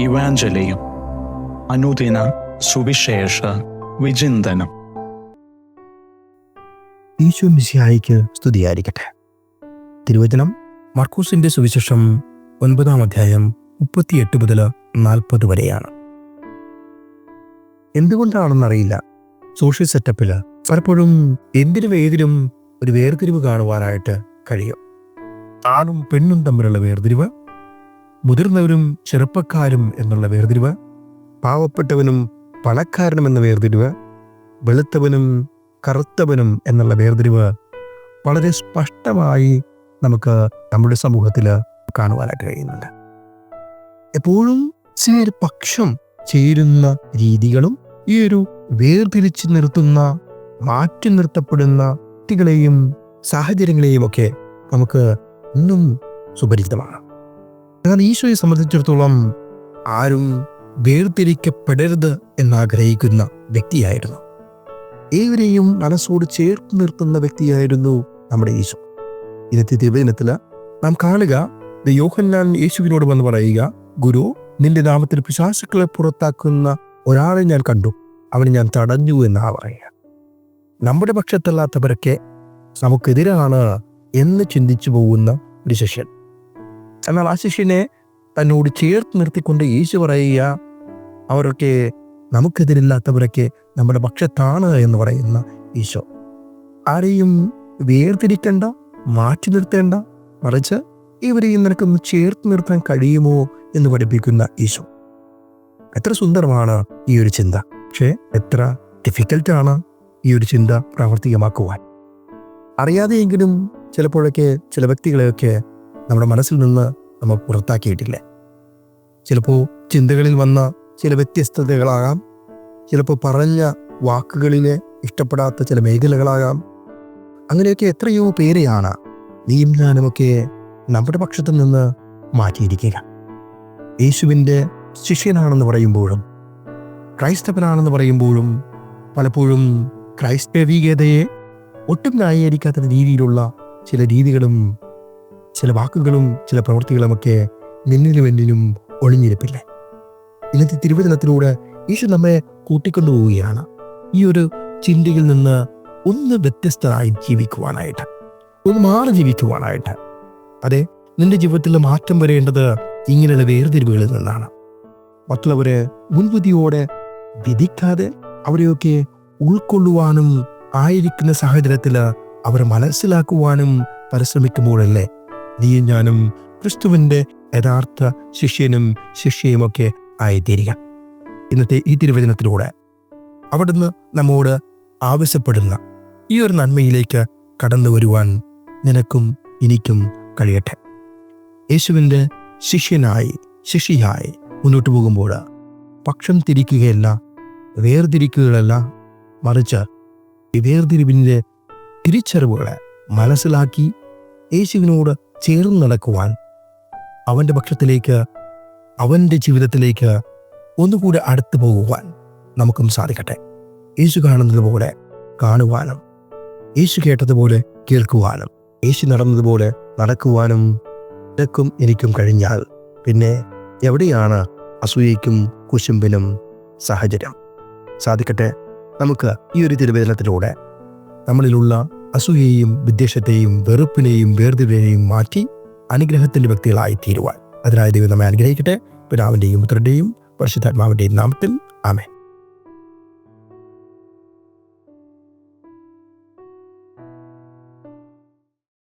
ഇവാഞ്ചലിയും അനുദിന സുവിശേഷ വിചിന്തനം. ഈശോ മിശിഹായിക്ക് സ്തുതിയായിരിക്കട്ടെ. തിരുവചനം മർക്കോസിന്റെ സുവിശേഷം 9-ാം അധ്യായം 38 മുതൽ 40 വരെയാണ്. എന്തുകൊണ്ടാണെന്നറിയില്ല, സോഷ്യൽ സെറ്റപ്പിൽ പലപ്പോഴും എന്തിനും ഏതിനും ഒരു വേർതിരിവ് കാണുവാനായിട്ട് കഴിയും. ആണും പെണ്ണും തമ്മിലുള്ള വേർതിരിവ്, മുതിർന്നവരും ചെറുപ്പക്കാരും എന്നുള്ള വേർതിരിവ്, പാവപ്പെട്ടവനും പണക്കാരനും എന്ന വേർതിരിവ്, വെളുത്തവനും കറുത്തവനും എന്നുള്ള വേർതിരിവ് വളരെ സ്പഷ്ടമായി നമുക്ക് നമ്മുടെ സമൂഹത്തിൽ കാണുവാനായിട്ട് കഴിയുന്നുണ്ട്. എപ്പോഴും ഒരു പക്ഷം ചേരുന്ന രീതികളും ഈ ഒരു വേർതിരിച്ച് നിർത്തുന്ന, മാറ്റി നിർത്തപ്പെടുന്ന വ്യക്തികളെയും സാഹചര്യങ്ങളെയും ഒക്കെ നമുക്ക് ഇന്നും സുപരിചിതമാണ്. എന്നാൽ ഈശോയെ സംബന്ധിച്ചിടത്തോളം ആരും വേർതിരിക്കപ്പെടരുത് എന്നാഗ്രഹിക്കുന്ന വ്യക്തിയായിരുന്നു. ഏവരെയും മനസ്സോട് ചേർത്ത് നിർത്തുന്ന വ്യക്തിയായിരുന്നു നമ്മുടെ ഈശോ. ഇന്നത്തെ തിരുവചനത്തിൽ നാം കാണുക, യോഹന്നാൻ യേശുവിനോട് വന്ന് പറയുക, ഗുരു, നിന്റെ നാമത്തിൽ പിശാചുക്കളെ പുറത്താക്കുന്ന ഒരാളെ ഞാൻ കണ്ടു, അവനെ ഞാൻ തടഞ്ഞു എന്നാ പറയുക. നമ്മുടെ പക്ഷത്തല്ലാത്തവരൊക്കെ നമുക്കെതിരാണ് എന്ന് ചിന്തിച്ചു പോകുന്ന ഒരു ശിഷ്യൻ. എന്നാൽ ആ ശിഷ്യനെ തന്നോട് ചേർത്ത് നിർത്തിക്കൊണ്ട് യേശു പറയുക, അവരൊക്കെ നമുക്കെതിരില്ലാത്തവരൊക്കെ നമ്മുടെ പക്ഷത്താണ് എന്ന് പറയുന്ന ഈശോ. ആരെയും വേർതിരിക്കേണ്ട, മാറ്റി നിർത്തേണ്ട, മറിച്ച് ഇവരെയും നിനക്കൊന്ന് ചേർത്ത് നിർത്താൻ കഴിയുമോ എന്ന് പഠിപ്പിക്കുന്ന ഈശോ. എത്ര സുന്ദരമാണ് ഈ ഒരു ചിന്ത. പക്ഷേ എത്ര ഡിഫിക്കൽട്ടാണ് ഈ ഒരു ചിന്ത പ്രാവർത്തികമാക്കുവാൻ. അറിയാതെയെങ്കിലും ചിലപ്പോഴൊക്കെ ചില വ്യക്തികളെയൊക്കെ നമ്മുടെ മനസ്സിൽ നിന്ന് നമ്മൾ പുറത്താക്കിയിട്ടില്ലേ? ചിലപ്പോൾ ചിന്തകളിൽ വന്ന ചില വ്യത്യസ്തതകളാകാം, ചിലപ്പോൾ പറഞ്ഞ വാക്കുകളിലെ ഇഷ്ടപ്പെടാത്ത ചില മേഖലകളാകാം. അങ്ങനെയൊക്കെ എത്രയോ പേരെയാണ് നീയും ഞാനുമൊക്കെ നമ്മുടെ പക്ഷത്തു നിന്ന് മാറ്റിയിരിക്കുക. യേശുവിൻ്റെ ശിഷ്യനാണെന്ന് പറയുമ്പോഴും ക്രൈസ്തവനാണെന്ന് പറയുമ്പോഴും പലപ്പോഴും ക്രൈസ്തവീയതയെ ഒട്ടും ന്യായീകരിക്കാത്ത രീതിയിലുള്ള ചില രീതികളും ചില വാക്കുകളും ചില പ്രവൃത്തികളുമൊക്കെ നിന്നിലും എന്നിലും ഒളിഞ്ഞിരിപ്പില്ലേ? ഇന്നത്തെ തിരുവചനത്തിലൂടെ ഈശോ നമ്മെ കൂട്ടിക്കൊണ്ടുപോവുകയാണ് ഈ ഒരു ചിന്തയിൽ നിന്ന് ഒന്ന് വ്യത്യസ്തമായി ജീവിക്കുവാനായിട്ട്, ഒന്ന് മാറി ജീവിക്കുവാനായിട്ട്. അതെ, നിന്റെ ജീവിതത്തിൽ മാറ്റം വരേണ്ടത് ഇങ്ങനെയുള്ള വേർതിരിവുകളിൽ നിന്നാണ്. മറ്റുള്ളവരെ മുൻവിധിയോടെ വിധിക്കാതെ അവരെയൊക്കെ ഉൾക്കൊള്ളുവാനും ആയിരിക്കുന്ന സാഹചര്യത്തിൽ അവരെ മനസ്സിലാക്കുവാനും പരിശ്രമിക്കുമ്പോഴല്ലേ നീയും ഞാനും ക്രിസ്തുവിൻ്റെ യഥാർത്ഥ ശിഷ്യനും ശിഷ്യയുമൊക്കെ ആയിത്തീരുക. ഇന്നത്തെ ഈ തിരുവചനത്തിലൂടെ അവിടുന്ന് നമ്മോട് ആവശ്യപ്പെടുന്ന ഈ ഒരു നന്മയിലേക്ക് കടന്നു വരുവാൻ നിനക്കും എനിക്കും കഴിയട്ടെ. യേശുവിൻ്റെ ശിഷ്യനായി ശിഷ്യയായി മുന്നോട്ട് പോകുമ്പോൾ പക്ഷം തിരിക്കുകയല്ല, വേർതിരിക്കുകയല്ല, മറിച്ച് ഈ വേർതിരിവിൻ്റെ തിരിച്ചറിവുകളെ മനസ്സിലാക്കി യേശുവിനോട് ചേർന്ന് നടക്കുവാൻ, അവൻ്റെ പക്ഷത്തിലേക്ക്, അവൻ്റെ ജീവിതത്തിലേക്ക് ഒന്നുകൂടെ അടുത്തു പോകുവാൻ നമുക്കും സാധിക്കട്ടെ. യേശു കാണുന്നത് പോലെ കാണുവാനും, യേശു കേട്ടതുപോലെ കേൾക്കുവാനും, യേശു നടന്നതുപോലെ നടക്കുവാനും നിനക്കും എനിക്കും കഴിഞ്ഞാൽ പിന്നെ എവിടെയാണ് അസൂയയ്ക്കും കുശുമ്പിനും സാഹചര്യം? സാധിക്കട്ടെ നമുക്ക് ഈ ഒരു തിരുവചനത്തിലൂടെ നമ്മളിലുള്ള അസൂയയെയും വിദ്വേഷത്തെയും വെറുപ്പിനെയും വേർതിരിവിനെയും മാറ്റി അനുഗ്രഹത്തിൻ്റെ വ്യക്തികളായി തീരുവാൻ. അതിനായി ദൈവം നമ്മെ അനുഗ്രഹിക്കട്ടെ. പിതാവിൻ്റെയും പുത്രൻ്റെയും പരിശുദ്ധാത്മാവിൻ്റെയും നാമത്തിൽ ആമേൻ.